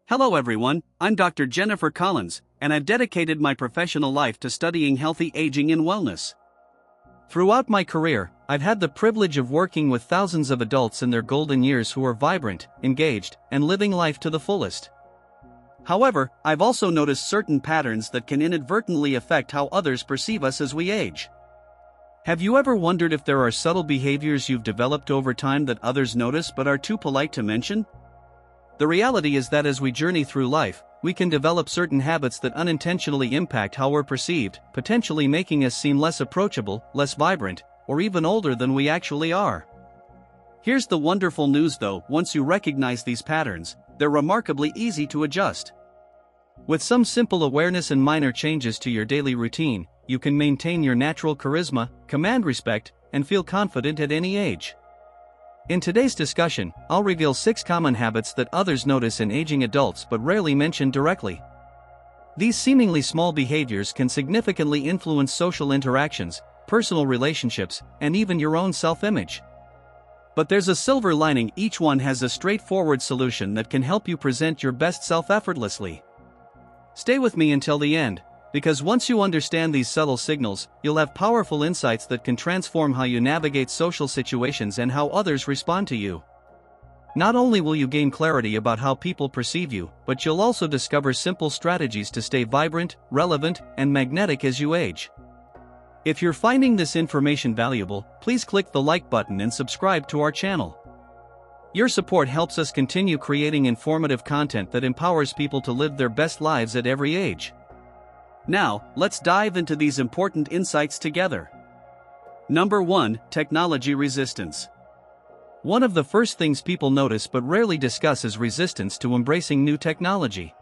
Hello everyone, I'm Dr. Jennifer Collins, and I've dedicated my professional life to studying healthy aging and wellness. Throughout my career, I've had the privilege of working with thousands of adults in their golden years who are vibrant, engaged, and living life to the fullest. However, I've also noticed certain patterns that can inadvertently affect how others perceive us as we age. Have you ever wondered if there are subtle behaviors you've developed over time that others notice but are too polite to mention? The reality is that as we journey through life, we can develop certain habits that unintentionally impact how we're perceived, potentially making us seem less approachable, less vibrant, or even older than we actually are. Here's the wonderful news though: once you recognize these patterns, they're remarkably easy to adjust. With some simple awareness and minor changes to your daily routine, you can maintain your natural charisma, command respect, and feel confident at any age. In today's discussion, I'll reveal 6 common habits that others notice in aging adults but rarely mention directly. These seemingly small behaviors can significantly influence social interactions, personal relationships, and even your own self-image. But there's a silver lining: each one has a straightforward solution that can help you present your best self effortlessly. Stay with me until the end, because once you understand these subtle signals, you'll have powerful insights that can transform how you navigate social situations and how others respond to you. Not only will you gain clarity about how people perceive you, but you'll also discover simple strategies to stay vibrant, relevant, and magnetic as you age. If you're finding this information valuable, please click the like button and subscribe to our channel. Your support helps us continue creating informative content that empowers people to live their best lives at every age. Now, let's dive into these important insights together. Number 1. Technology resistance. One of the first things people notice but rarely discuss is resistance to embracing new technology.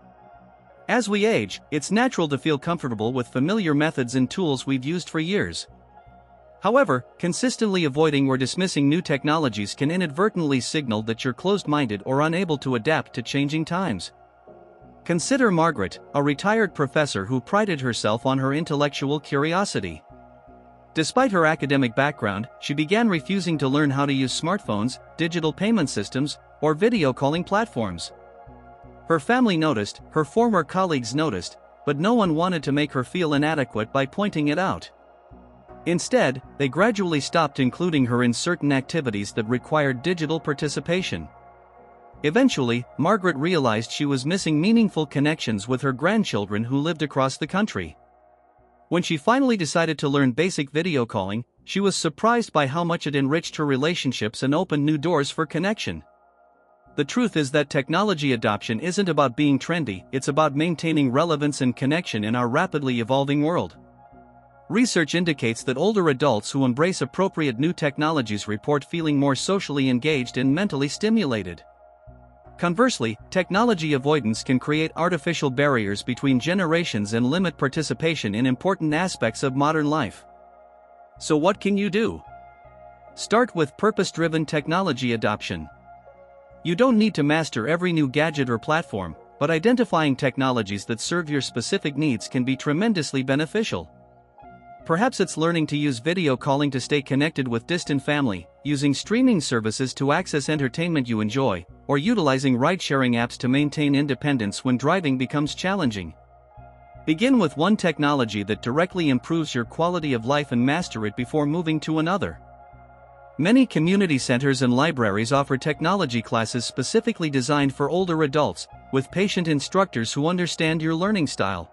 As we age, it's natural to feel comfortable with familiar methods and tools we've used for years. However, consistently avoiding or dismissing new technologies can inadvertently signal that you're closed-minded or unable to adapt to changing times. Consider Margaret, a retired professor who prided herself on her intellectual curiosity. Despite her academic background, she began refusing to learn how to use smartphones, digital payment systems, or video calling platforms. Her family noticed, her former colleagues noticed, but no one wanted to make her feel inadequate by pointing it out. Instead, they gradually stopped including her in certain activities that required digital participation. Eventually, Margaret realized she was missing meaningful connections with her grandchildren who lived across the country. When she finally decided to learn basic video calling, she was surprised by how much it enriched her relationships and opened new doors for connection. The truth is that technology adoption isn't about being trendy, it's about maintaining relevance and connection in our rapidly evolving world. Research indicates that older adults who embrace appropriate new technologies report feeling more socially engaged and mentally stimulated. Conversely, technology avoidance can create artificial barriers between generations and limit participation in important aspects of modern life. So what can you do? Start with purpose-driven technology adoption. You don't need to master every new gadget or platform, but identifying technologies that serve your specific needs can be tremendously beneficial. Perhaps it's learning to use video calling to stay connected with distant family, using streaming services to access entertainment you enjoy, or utilizing ride-sharing apps to maintain independence when driving becomes challenging. Begin with one technology that directly improves your quality of life and master it before moving to another. Many community centers and libraries offer technology classes specifically designed for older adults, with patient instructors who understand your learning style.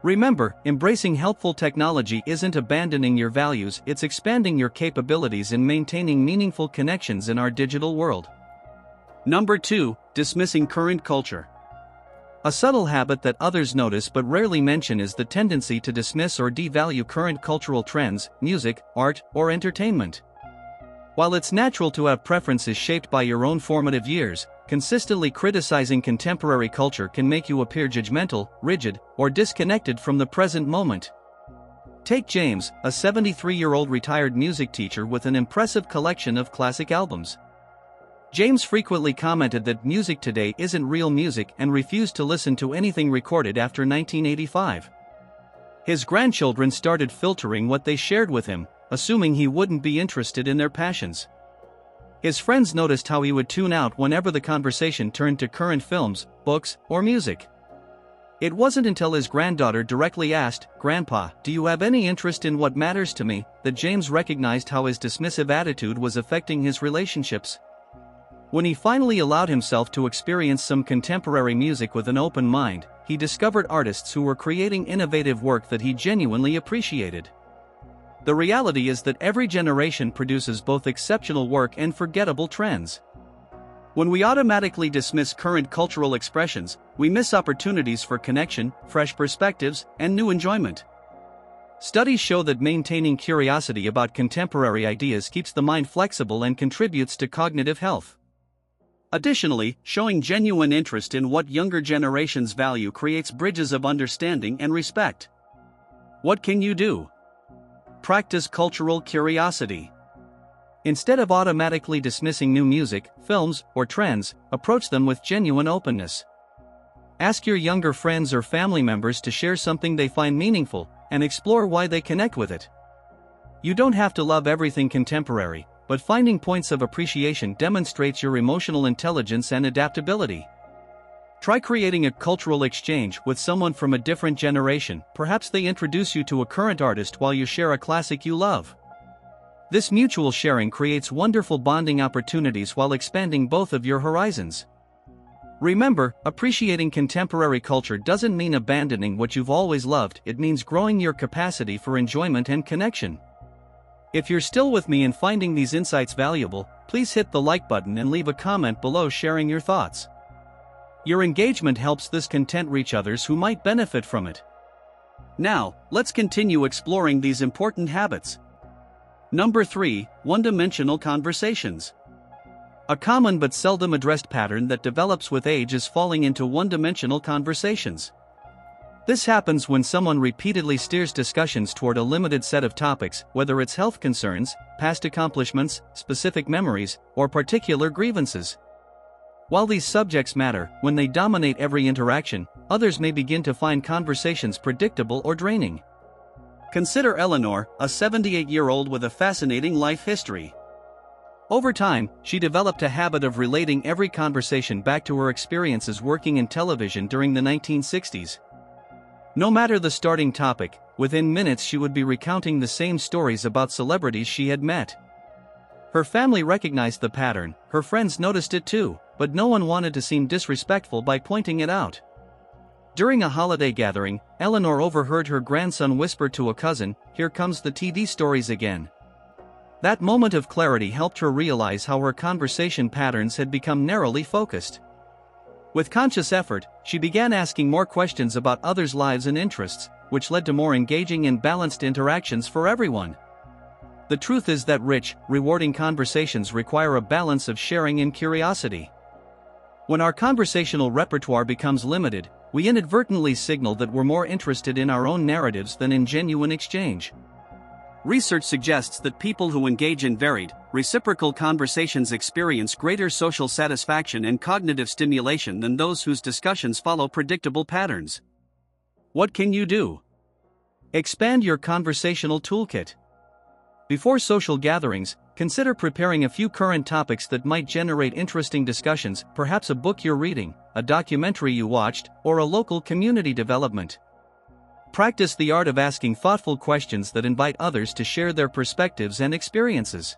Remember, embracing helpful technology isn't abandoning your values, it's expanding your capabilities and maintaining meaningful connections in our digital world. Number 2. Dismissing current culture. A subtle habit that others notice but rarely mention is the tendency to dismiss or devalue current cultural trends, music, art, or entertainment. While it's natural to have preferences shaped by your own formative years, consistently criticizing contemporary culture can make you appear judgmental, rigid, or disconnected from the present moment. Take James, a 73-year-old retired music teacher with an impressive collection of classic albums. James frequently commented that music today isn't real music and refused to listen to anything recorded after 1985. His grandchildren started filtering what they shared with him, assuming he wouldn't be interested in their passions. His friends noticed how he would tune out whenever the conversation turned to current films, books, or music. It wasn't until his granddaughter directly asked, "Grandpa, do you have any interest in what matters to me?" that James recognized how his dismissive attitude was affecting his relationships. When he finally allowed himself to experience some contemporary music with an open mind, he discovered artists who were creating innovative work that he genuinely appreciated. The reality is that every generation produces both exceptional work and forgettable trends. When we automatically dismiss current cultural expressions, we miss opportunities for connection, fresh perspectives, and new enjoyment. Studies show that maintaining curiosity about contemporary ideas keeps the mind flexible and contributes to cognitive health. Additionally, showing genuine interest in what younger generations value creates bridges of understanding and respect. What can you do? Practice cultural curiosity. Instead of automatically dismissing new music, films, or trends, approach them with genuine openness. Ask your younger friends or family members to share something they find meaningful, and explore why they connect with it. You don't have to love everything contemporary, but finding points of appreciation demonstrates your emotional intelligence and adaptability. Try creating a cultural exchange with someone from a different generation. Perhaps they introduce you to a current artist while you share a classic you love. This mutual sharing creates wonderful bonding opportunities while expanding both of your horizons. Remember, appreciating contemporary culture doesn't mean abandoning what you've always loved, it means growing your capacity for enjoyment and connection. If you're still with me and finding these insights valuable, please hit the like button and leave a comment below sharing your thoughts. Your engagement helps this content reach others who might benefit from it. Now, let's continue exploring these important habits. Number 3, one-dimensional conversations. A common but seldom addressed pattern that develops with age is falling into one-dimensional conversations. This happens when someone repeatedly steers discussions toward a limited set of topics, whether it's health concerns, past accomplishments, specific memories, or particular grievances. While these subjects matter, when they dominate every interaction, others may begin to find conversations predictable or draining. Consider Eleanor, a 78-year-old with a fascinating life history. Over time, she developed a habit of relating every conversation back to her experiences working in television during the 1960s. No matter the starting topic, within minutes she would be recounting the same stories about celebrities she had met. Her family recognized the pattern, her friends noticed it too, but no one wanted to seem disrespectful by pointing it out. During a holiday gathering, Eleanor overheard her grandson whisper to a cousin, "Here comes the TV stories again." That moment of clarity helped her realize how her conversation patterns had become narrowly focused. With conscious effort, she began asking more questions about others' lives and interests, which led to more engaging and balanced interactions for everyone. The truth is that rich, rewarding conversations require a balance of sharing and curiosity. When our conversational repertoire becomes limited, we inadvertently signal that we're more interested in our own narratives than in genuine exchange. Research suggests that people who engage in varied, reciprocal conversations experience greater social satisfaction and cognitive stimulation than those whose discussions follow predictable patterns. What can you do? Expand your conversational toolkit. Before social gatherings, consider preparing a few current topics that might generate interesting discussions, perhaps a book you're reading, a documentary you watched, or a local community development. Practice the art of asking thoughtful questions that invite others to share their perspectives and experiences.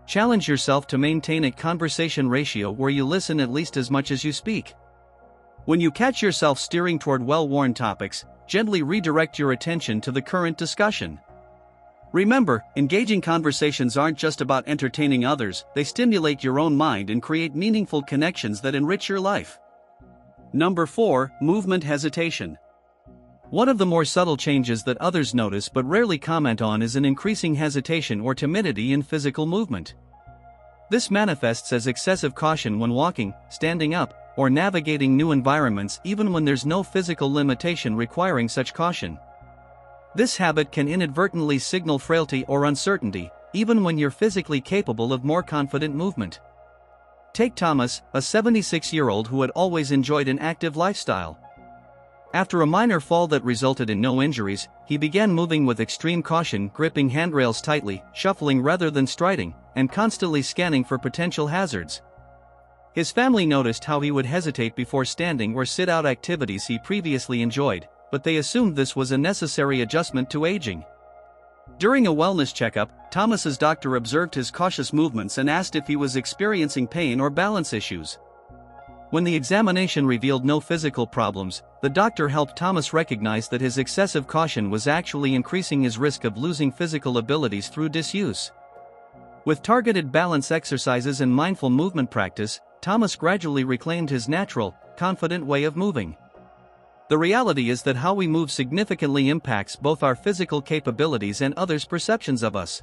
Challenge yourself to maintain a conversation ratio where you listen at least as much as you speak. When you catch yourself steering toward well-worn topics, gently redirect your attention to the current discussion. Remember, engaging conversations aren't just about entertaining others, they stimulate your own mind and create meaningful connections that enrich your life. Number 4, movement hesitation. One of the more subtle changes that others notice but rarely comment on is an increasing hesitation or timidity in physical movement. This manifests as excessive caution when walking, standing up, or navigating new environments even when there's no physical limitation requiring such caution. This habit can inadvertently signal frailty or uncertainty, even when you're physically capable of more confident movement. Take Thomas, a 76-year-old who had always enjoyed an active lifestyle. After a minor fall that resulted in no injuries, he began moving with extreme caution, gripping handrails tightly, shuffling rather than striding, and constantly scanning for potential hazards. His family noticed how he would hesitate before standing or sit-out activities he previously enjoyed, but they assumed this was a necessary adjustment to aging. During a wellness checkup, Thomas's doctor observed his cautious movements and asked if he was experiencing pain or balance issues. When the examination revealed no physical problems, the doctor helped Thomas recognize that his excessive caution was actually increasing his risk of losing physical abilities through disuse. With targeted balance exercises and mindful movement practice, Thomas gradually reclaimed his natural, confident way of moving. The reality is that how we move significantly impacts both our physical capabilities and others' perceptions of us.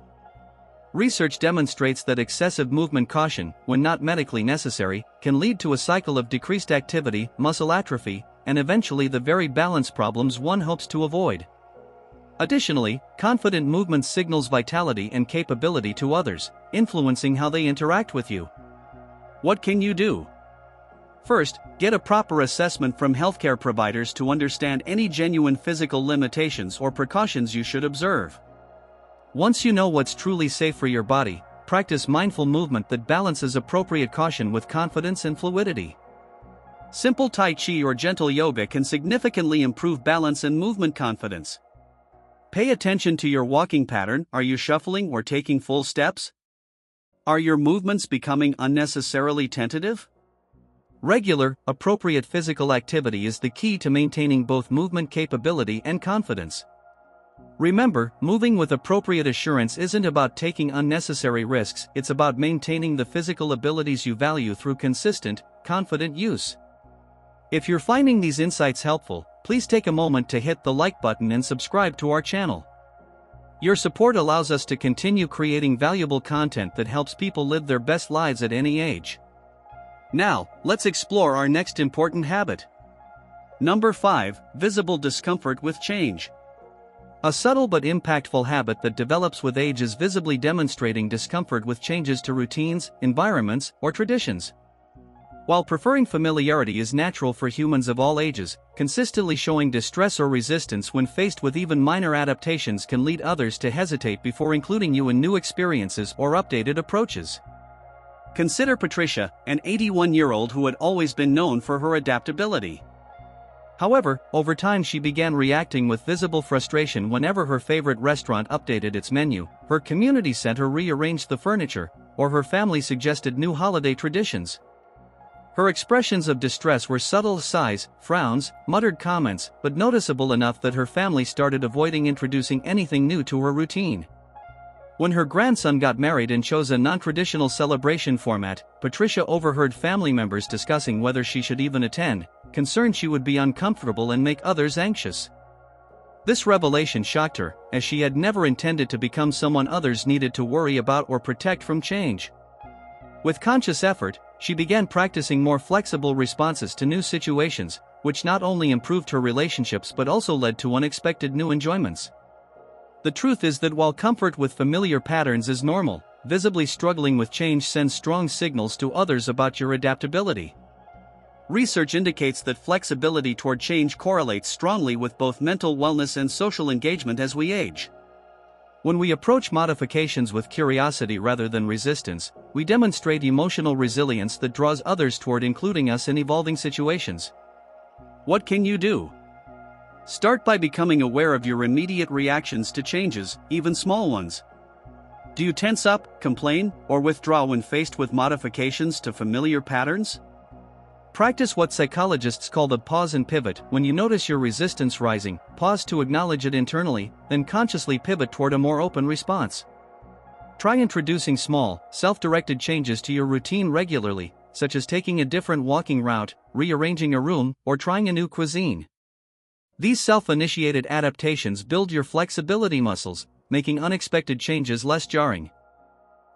Research demonstrates that excessive movement caution, when not medically necessary, can lead to a cycle of decreased activity, muscle atrophy, and eventually the very balance problems one hopes to avoid. Additionally, confident movement signals vitality and capability to others, influencing how they interact with you. What can you do? First, get a proper assessment from healthcare providers to understand any genuine physical limitations or precautions you should observe. Once you know what's truly safe for your body, practice mindful movement that balances appropriate caution with confidence and fluidity. Simple Tai Chi or gentle yoga can significantly improve balance and movement confidence. Pay attention to your walking pattern. Are you shuffling or taking full steps? Are your movements becoming unnecessarily tentative? Regular, appropriate physical activity is the key to maintaining both movement capability and confidence. Remember, moving with appropriate assurance isn't about taking unnecessary risks, it's about maintaining the physical abilities you value through consistent, confident use. If you're finding these insights helpful, please take a moment to hit the like button and subscribe to our channel. Your support allows us to continue creating valuable content that helps people live their best lives at any age. Now, let's explore our next important habit. Number 5, visible discomfort with change. A subtle but impactful habit that develops with age is visibly demonstrating discomfort with changes to routines, environments, or traditions. While preferring familiarity is natural for humans of all ages, consistently showing distress or resistance when faced with even minor adaptations can lead others to hesitate before including you in new experiences or updated approaches. Consider Patricia, an 81-year-old who had always been known for her adaptability. However, over time she began reacting with visible frustration whenever her favorite restaurant updated its menu, her community center rearranged the furniture, or her family suggested new holiday traditions. Her expressions of distress were subtle sighs, frowns, muttered comments, but noticeable enough that her family started avoiding introducing anything new to her routine. When her grandson got married and chose a non-traditional celebration format, Patricia overheard family members discussing whether she should even attend, concerned she would be uncomfortable and make others anxious. This revelation shocked her, as she had never intended to become someone others needed to worry about or protect from change. With conscious effort, she began practicing more flexible responses to new situations, which not only improved her relationships but also led to unexpected new enjoyments. The truth is that while comfort with familiar patterns is normal, visibly struggling with change sends strong signals to others about your adaptability. Research indicates that flexibility toward change correlates strongly with both mental wellness and social engagement as we age. When we approach modifications with curiosity rather than resistance, we demonstrate emotional resilience that draws others toward including us in evolving situations. What can you do? Start by becoming aware of your immediate reactions to changes, even small ones. Do you tense up, complain, or withdraw when faced with modifications to familiar patterns? Practice what psychologists call the pause and pivot. When you notice your resistance rising, pause to acknowledge it internally, then consciously pivot toward a more open response. Try introducing small, self-directed changes to your routine regularly, such as taking a different walking route, rearranging a room, or trying a new cuisine. These self-initiated adaptations build your flexibility muscles, making unexpected changes less jarring.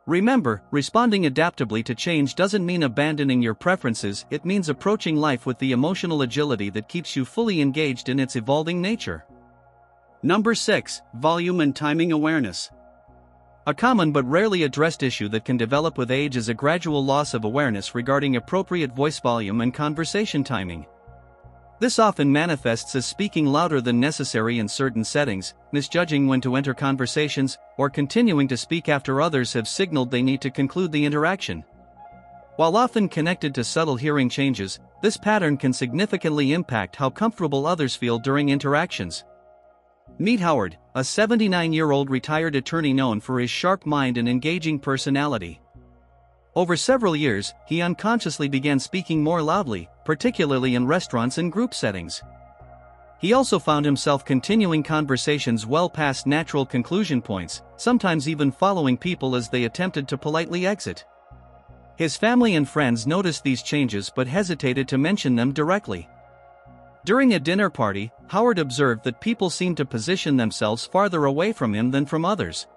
Remember, responding adaptably to change doesn't mean abandoning your preferences, it means approaching life with the emotional agility that keeps you fully engaged in its evolving nature. Number 6, volume and timing awareness. A common but rarely addressed issue that can develop with age is a gradual loss of awareness regarding appropriate voice volume and conversation timing. This often manifests as speaking louder than necessary in certain settings, misjudging when to enter conversations, or continuing to speak after others have signaled they need to conclude the interaction. While often connected to subtle hearing changes, this pattern can significantly impact how comfortable others feel during interactions. Meet Howard, a 79-year-old retired attorney known for his sharp mind and engaging personality. Over several years, he unconsciously began speaking more loudly, particularly in restaurants and group settings. He also found himself continuing conversations well past natural conclusion points, sometimes even following people as they attempted to politely exit. His family and friends noticed these changes but hesitated to mention them directly. During a dinner party, Howard observed that people seemed to position themselves farther away from him than from others.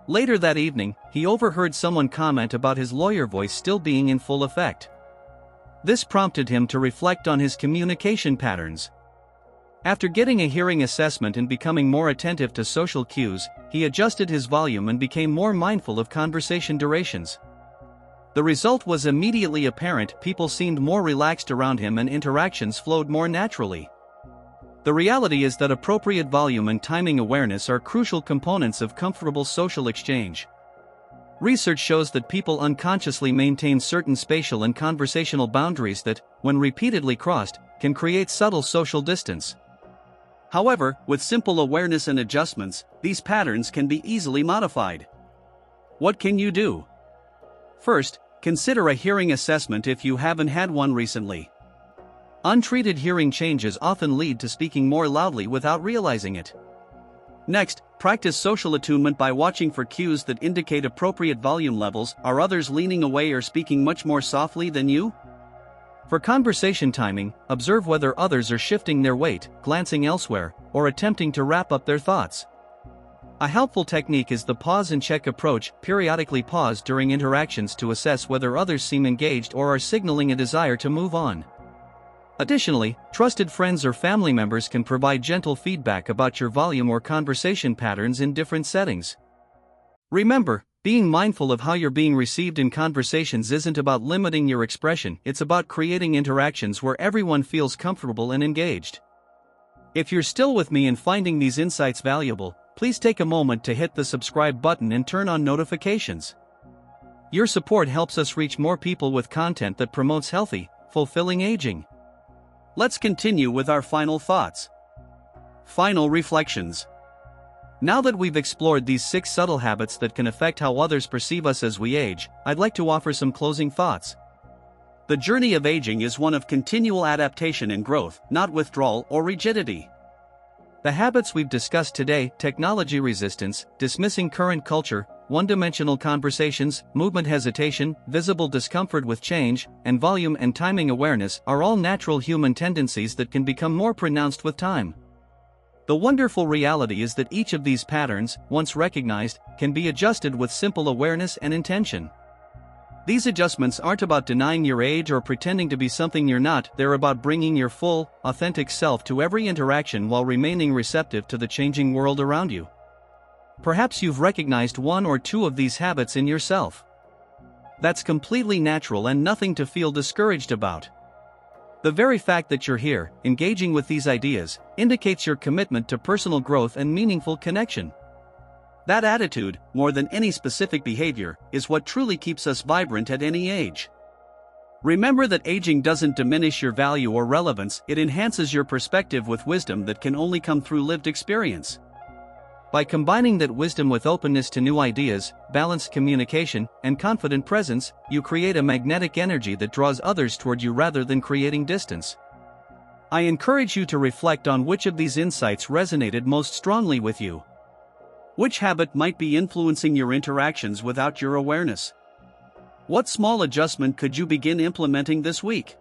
Later that evening, he overheard someone comment about his lawyer voice still being in full effect. This prompted him to reflect on his communication patterns. After getting a hearing assessment and becoming more attentive to social cues, he adjusted his volume and became more mindful of conversation durations. The result was immediately apparent: people seemed more relaxed around him and interactions flowed more naturally. The reality is that appropriate volume and timing awareness are crucial components of comfortable social exchange. Research shows that people unconsciously maintain certain spatial and conversational boundaries that, when repeatedly crossed, can create subtle social distance. However, with simple awareness and adjustments, these patterns can be easily modified. What can you do? First, consider a hearing assessment if you haven't had one recently. Untreated hearing changes often lead to speaking more loudly without realizing it. Next, practice social attunement by watching for cues that indicate appropriate volume levels. Are others leaning away or speaking much more softly than you? For conversation timing, observe whether others are shifting their weight, glancing elsewhere, or attempting to wrap up their thoughts. A helpful technique is the pause and check approach. Periodically pause during interactions to assess whether others seem engaged or are signaling a desire to move on. Additionally, trusted friends or family members can provide gentle feedback about your volume or conversation patterns in different settings. Remember, being mindful of how you're being received in conversations isn't about limiting your expression, it's about creating interactions where everyone feels comfortable and engaged. If you're still with me and finding these insights valuable, please take a moment to hit the subscribe button and turn on notifications. Your support helps us reach more people with content that promotes healthy, fulfilling aging. Let's continue with our final thoughts. Final reflections. Now that we've explored these 6 subtle habits that can affect how others perceive us as we age, I'd like to offer some closing thoughts. The journey of aging is one of continual adaptation and growth, not withdrawal or rigidity. The habits we've discussed today, technology resistance, dismissing current culture, one-dimensional conversations, movement hesitation, visible discomfort with change, and volume and timing awareness, are all natural human tendencies that can become more pronounced with time. The wonderful reality is that each of these patterns, once recognized, can be adjusted with simple awareness and intention. These adjustments aren't about denying your age or pretending to be something you're not, they're about bringing your full, authentic self to every interaction while remaining receptive to the changing world around you. Perhaps you've recognized one or two of these habits in yourself. That's completely natural and nothing to feel discouraged about. The very fact that you're here, engaging with these ideas, indicates your commitment to personal growth and meaningful connection. That attitude, more than any specific behavior, is what truly keeps us vibrant at any age. Remember that aging doesn't diminish your value or relevance, it enhances your perspective with wisdom that can only come through lived experience. By combining that wisdom with openness to new ideas, balanced communication, and confident presence, you create a magnetic energy that draws others toward you rather than creating distance. I encourage you to reflect on which of these insights resonated most strongly with you. Which habit might be influencing your interactions without your awareness? What small adjustment could you begin implementing this week?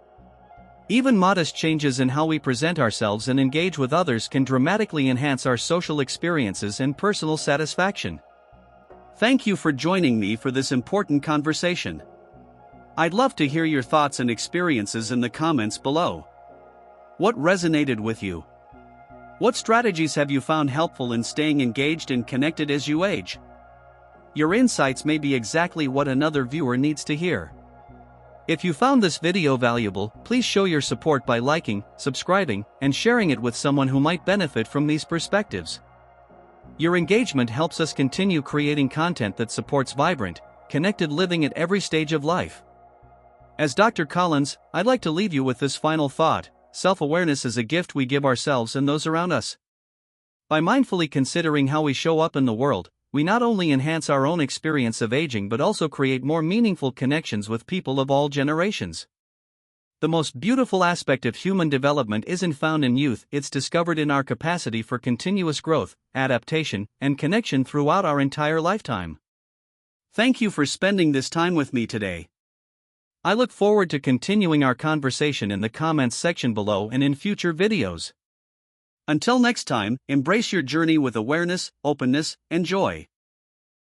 Even modest changes in how we present ourselves and engage with others can dramatically enhance our social experiences and personal satisfaction. Thank you for joining me for this important conversation. I'd love to hear your thoughts and experiences in the comments below. What resonated with you? What strategies have you found helpful in staying engaged and connected as you age? Your insights may be exactly what another viewer needs to hear. If you found this video valuable, please show your support by liking, subscribing, and sharing it with someone who might benefit from these perspectives. Your engagement helps us continue creating content that supports vibrant, connected living at every stage of life. As Dr. Collins, I'd like to leave you with this final thought: self-awareness is a gift we give ourselves and those around us. By mindfully considering how we show up in the world, we not only enhance our own experience of aging but also create more meaningful connections with people of all generations. The most beautiful aspect of human development isn't found in youth, it's discovered in our capacity for continuous growth, adaptation, and connection throughout our entire lifetime. Thank you for spending this time with me today. I look forward to continuing our conversation in the comments section below and in future videos. Until next time, embrace your journey with awareness, openness, and joy.